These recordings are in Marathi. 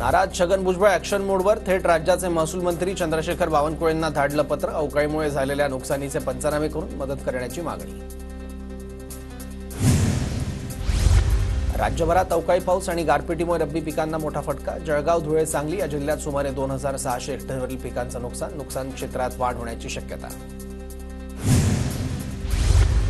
नाराज छगन भुजबळ ॲक्शन मोडवर थेट राज्याचे महसूल मंत्री चंद्रशेखर बावनकुळेंना धाडलं पत्र। अवकाळीमुळे झालेल्या नुकसानीचे पंचनामे करून मदत करण्याची मागणी। राज्यभरात अवकाळी पाऊस आणि गारपिटीमुळे रब्बी पिकांना मोठा फटका। जळगाव, धुळे, सांगली या जिल्ह्यात सुमारे 2600 हेक्टरवरील पिकांचं नुकसान क्षेत्रात वाढ होण्याची शक्यता।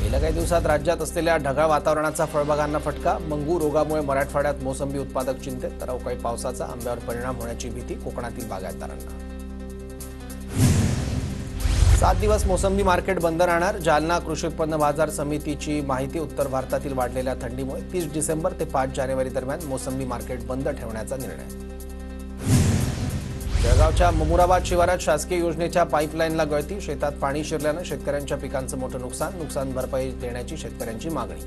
गेल्या काही दिवसात राज्यात असलेल्या ढगाळ वातावरणाचा फळबागांना फटका। मंगू रोगामुळे मराठवाड्यात मोसंबी उत्पादक चिंतेत, तर अवकाळी पावसाचा आंब्यावर परिणाम होण्याची भीती कोकणातील बागायतदारांना। 7 दिवस मोसंबी मार्केट बंद राहणार। जालना कृषी उत्पन्न बाजार समितीची माहिती। उत्तर भारतातील वाढलेल्या थंडीमुळे 30 डिसेंबर ते 5 जानेवारी दरम्यान मोसंबी मार्केट बंद ठेवण्याचा निर्णय। जळगावच्या ममुराबाद शिवारात शासकीय योजनेच्या पाईपलाईनला गळती। शेतात पाणी शिरल्यानं शेतकऱ्यांच्या पिकांचं मोठं नुकसान भरपाई देण्याची शेतकऱ्यांची मागणी।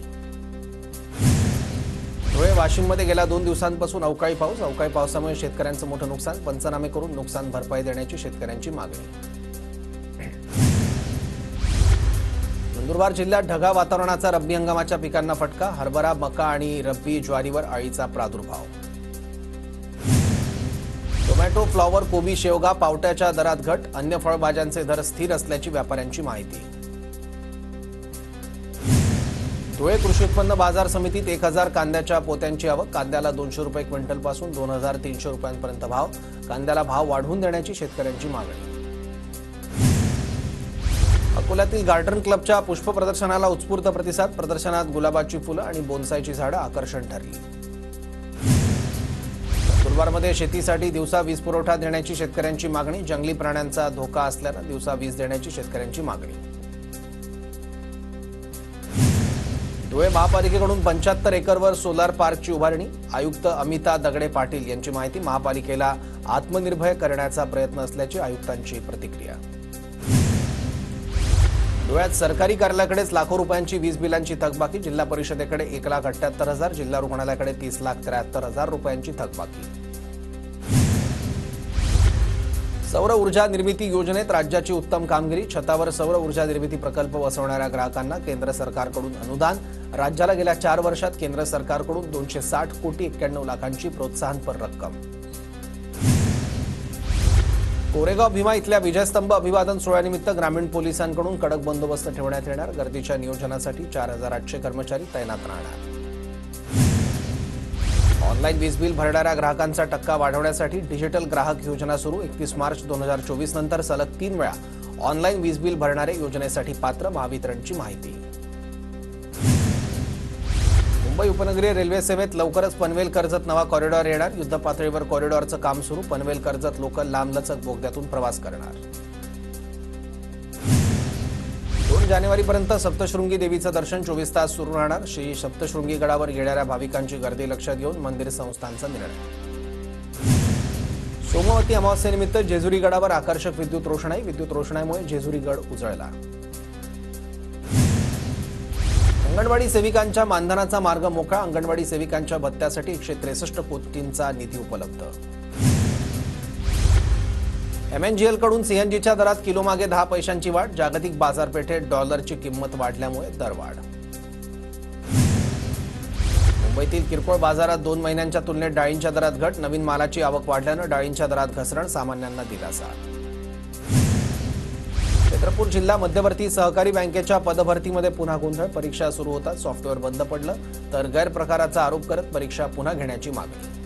धुळे, वाशिममध्ये गेल्या 2 दिवसांपासून अवकाळी पावसामुळे शेतकऱ्यांचं मोठं नुकसान। पंचनामे करून नुकसान भरपाई देण्याची शेतकऱ्यांची मागणी। नंदुरबार जिल्ह्यात ढगाळ वातावरणाचा रब्बी हंगामाच्या पिकांना फटका। हरभरा, मका आणि रब्बी ज्वारीवर अळीचा प्रादुर्भाव। टोमॅटो, फ्लॉवर, कोबी, शेवगा, पावट्याच्या दरात घट। अन्य फळभाज्यांचे दर स्थिर असल्याची व्यापाऱ्यांची माहिती। धुळे कृषी उत्पन्न बाजार समितीत 1000 कांद्याच्या पोत्यांची आवक। कांद्याला 200 रुपये क्विंटलपासून 2300 रुपयांपर्यंत भाव। कांद्याला भाव वाढवून देण्याची शेतकऱ्यांची मागणी। अकोल्यातील गार्डन क्लबच्या पुष्प प्रदर्शनाला उत्स्फूर्त प्रतिसाद। प्रदर्शनात गुलाबाची फुलं आणि बोन्साईची झाडं आकर्षण ठरली। नंदुरबारमध्ये शेतीसाठी दिवसा वीज पुरवठा देण्याची शेतकऱ्यांची मागणी। जंगली प्राण्यांचा धोका असल्यानं दिवसा वीज देण्याची शेतकऱ्यांची मागणी। धुळे महापालिकेकडून 75 एकरवर सोलार पार्कची उभारणी। आयुक्त अमिता दगडे पाटील यांची माहिती। महापालिकेला आत्मनिर्भर करण्याचा प्रयत्न असल्याची आयुक्तांची प्रतिक्रिया। धुळ्यात सरकारी कार्यालयाकडेच लाखो रुपयांची वीज बिलांची थकबाकी। जिल्हा परिषदेकडे 1,78,000, जिल्हा रुग्णालयाकडे 30,73,000 रुपयांची थकबाकी। सौर ऊर्जा निर्मिती योजनेत राज्याची उत्तम कामगिरी। छतावर सौर ऊर्जा निर्मिती प्रकल्प बसवणाऱ्या ग्राहकांना केंद्र सरकारकडून अनुदान। राज्याला गेल्या 4 वर्षात केंद्र सरकारकडून 260 कोटी 91 लाखांची प्रोत्साहनपर रक्कम। कोरेगाव भीमा इथल्या विजयस्तंभ अभिवादन सोहळ्यानिमित्त ग्रामीण पोलिसांकडून कडक बंदोबस्त ठेवण्यात येणार। गर्दीच्या नियोजनासाठी 4800 कर्मचारी तैनात राहणार। ऑनलाईन वीज बिल भरणाऱ्या ग्राहकांचा टक्का वाढवण्यासाठी डिजिटल ग्राहक योजना सुरू। 31 मार्च 2024 नंतर सलग 3 वेळा ऑनलाईन वीज बिल भरणारे योजनेसाठी पात्र। महावितरणची माहिती। मुंबई उपनगरीय रेल्वे सेवेत लवकरच पनवेल कर्जत नवा कॉरिडॉर येणार। युद्धपातळीवर कॉरिडॉरचं काम सुरू। पनवेल कर्जत लोकल लांबलचक बोगद्यातून प्रवास करणार। 2 जानेवारीपर्यंत सप्तशृंगी देवीचं दर्शन 24 तास सुरू राहणार। श्री सप्तशृंगी गडावर येणाऱ्या भाविकांची गर्दी लक्षात घेऊन मंदिर संस्थांचा निर्णय। सोमवती अमावस्येनिमित्त जेजुरी गडावर आकर्षक विद्युत रोषणाई। विद्युत रोषणाईमुळे जेजुरी गड उजळला। अंगणवाडी सेविकांच्या मानधनाचा मार्ग मोकळा। अंगणवाडी सेविकांच्या भत्त्यासाठी 163 कोटींचा निधी उपलब्ध। MNGL कडून सीएनजीच्या दरात किलोमागे 10 पैशांची वाढ। जागतिक बाजारपेठेत डॉलरची किंमत वाढल्यामुळे दरवाढ। मुंबईतील किरकोळ बाजारात 2 महिन्यांच्या तुलनेत डाळींच्या दरात घट। नवीन मालाची आवक वाढल्यानं डाळींच्या दरात घसरण, सामान्यांना दिलासा। चंद्रपूर जिल्हा मध्यवर्ती सहकारी बँकेच्या पदभरतीमध्ये पुन्हा गोंधळ। परीक्षा सुरू होताच सॉफ्टवेअर बंद पडलं, तर गैरप्रकाराचा आरोप करत परीक्षा पुन्हा घेण्याची मागणी।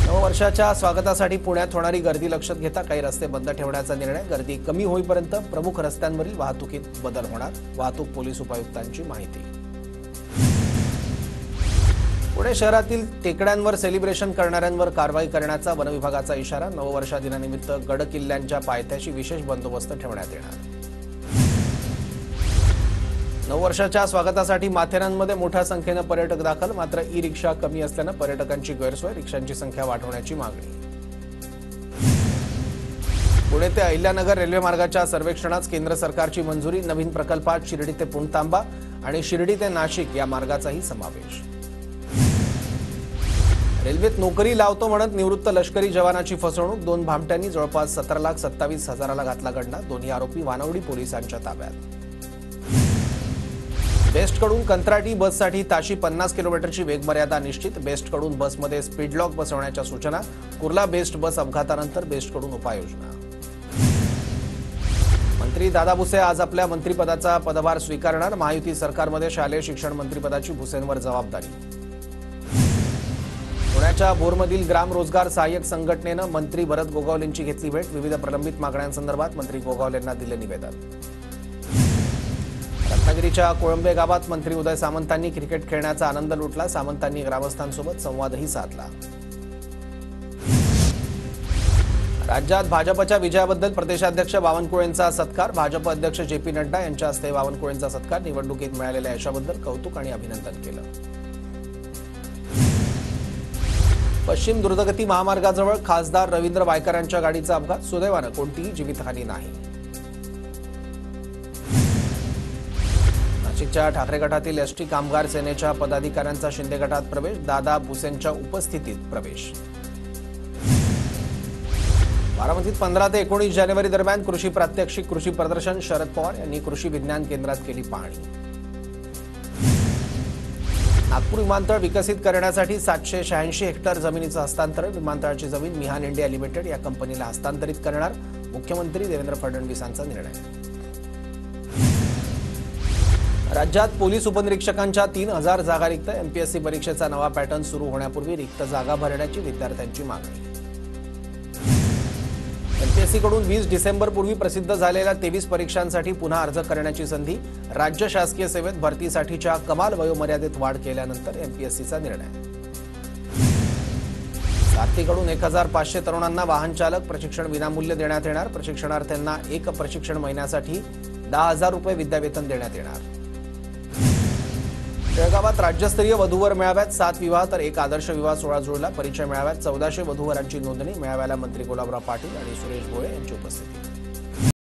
नववर्षाच्या स्वागतासाठी पुण्यात होणारी गर्दी लक्षात घेता काही रस्ते बंद ठेवण्याचा निर्णय। गर्दी कमी होईपर्यंत प्रमुख रस्त्यांवरील वाहतुकीत बदल होणार। वाहतूक पोलीस उपायुक्तांची माहिती। पुणे शहरातील टेकड्यांवर सेलिब्रेशन करणाऱ्यांवर कारवाई करण्याचा वन विभागाचा इशारा। नववर्षा दिनानिमित्त गड किल्ल्यांच्या पायथ्याशी विशेष बंदोबस्त ठेवण्यात येणार। नववर्षाच्या स्वागतासाठी माथेरानमध्ये मोठ्या संख्येनं पर्यटक दाखल। मात्र ई रिक्षा कमी असल्यानं पर्यटकांची गैरसोय। रिक्षांची संख्या वाढवण्याची मागणी। पुणे ते अहिल्यानगर रेल्वे मार्गाच्या सर्वेक्षणास केंद्र सरकारची मंजुरी। नवीन प्रकल्पात शिर्डी ते पुणतांबा आणि शिर्डी ते नाशिक या मार्गाचाही समावेश। रेल्वेत नोकरी लावतो म्हणत निवृत्त लष्करी जवानाची फसवणूक। 2 भामट्यांनी जवळपास 17,27,000ला घातला गंडा। दोन्ही आरोपी वानवडी पोलिसांच्या ताब्यात। बेस्टकडून कंत्राटी बससाठी ताशी 50 किलोमीटरची वेगमर्यादा निश्चित. बेस्टकडून बसमध्ये स्पीड लॉक बसवण्याच्या सूचना. कुर्ला बेस्ट बस अपघातानंतर बेस्टकडून उपाययोजना. मंत्री दादा भुसे आज आपल्या मंत्रिपदाचा पदभार स्वीकारणार. महायुती सरकारमध्ये शालेय शिक्षण मंत्रिपदाची भुसेंवर जबाबदारी. पुण्याच्या भोरमधील ग्राम रोजगार सहाय्यक संघटनेनं मंत्री भरत गोगावलेंची घेतली भेट. विविध प्रलंबित मागण्यांसंदर्भात मंत्री गोगावलेंना दिले निवेदन. रत्नागिरीच्या कोळंबे गावात मंत्री उदय सामंतांनी क्रिकेट खेळण्याचा आनंद लुटला. सामंतांनी ग्रामस्थांसोबत संवादही साधला. राज्यात भाजपच्या विजयाबद्दल प्रदेशाध्यक्ष बावनकुळेंचा सत्कार. भाजप अध्यक्ष जे.पी. नड्डा यांच्या हस्ते बावनकुळेंचा सत्कार. निवडणुकीत मिळालेल्या यशाबद्दल कौतुक आणि अभिनंदन केलं. पश्चिम द्रुतगती महामार्गाजवळ खासदार रवींद्र वायकर यांच्या गाडीचा अपघात. सुदैवानं कोणतीही जीवितहानी नाही. नाशिकच्या ठाकरे गटातील एसटी कामगार सेनेच्या पदाधिकाऱ्यांचा शिंदे गटात प्रवेश. दादा भुसेंच्या उपस्थितीत प्रवेश. बारामतीत 15 ते 19 जानेवारी दरम्यान कृषी प्रात्यक्षिक कृषी प्रदर्शन. शरद पवार यांनी कृषी विज्ञान केंद्रात केली पाहणी. नागपूर विमानतळ विकसित करण्यासाठी 786 हेक्टर जमिनीचं हस्तांतरण. विमानतळाची जमीन मिहान इंडिया लिमिटेड या कंपनीला हस्तांतरित करणार. मुख्यमंत्री देवेंद्र फडणवीसांचा निर्णय. राज्यात पोलीस उपनिरीक्षकांच्या 3000 जागा रिक्त. एमपीएससी परीक्षेचा नवा पॅटर्न सुरू होण्यापूर्वी रिक्त जागा भरण्याची विद्यार्थ्यांची मागणी. एमपीएससीकडून 20 डिसेंबरपूर्वी प्रसिद्ध झालेल्या 23 परीक्षांसाठी पुन्हा अर्ज करण्याची संधी. राज्य शासकीय सेवेत भरतीसाठीच्या कमाल वयोमर्यादेत वाढ केल्यानंतर एमपीएससीचा निर्णय. सारथीकडून 1500 तरुणांना वाहन चालक प्रशिक्षण विनामूल्य देण्यात येणार. प्रशिक्षणार्थ्यांना एक प्रशिक्षण महिन्यासाठी 10,000 रुपये विद्यावेतन देण्यात येणार. जळगावात राज्यस्तरीय वधूवर मेळाव्यात 7 विवाह तर 1 आदर्श विवाह सोहळा जुळला. परिचय मेळाव्यात 1400 वधूवरांची नोंदणी. मेळाव्याला मंत्री गुलाबराव पाटील आणि सुरेश भोळे यांची उपस्थिती.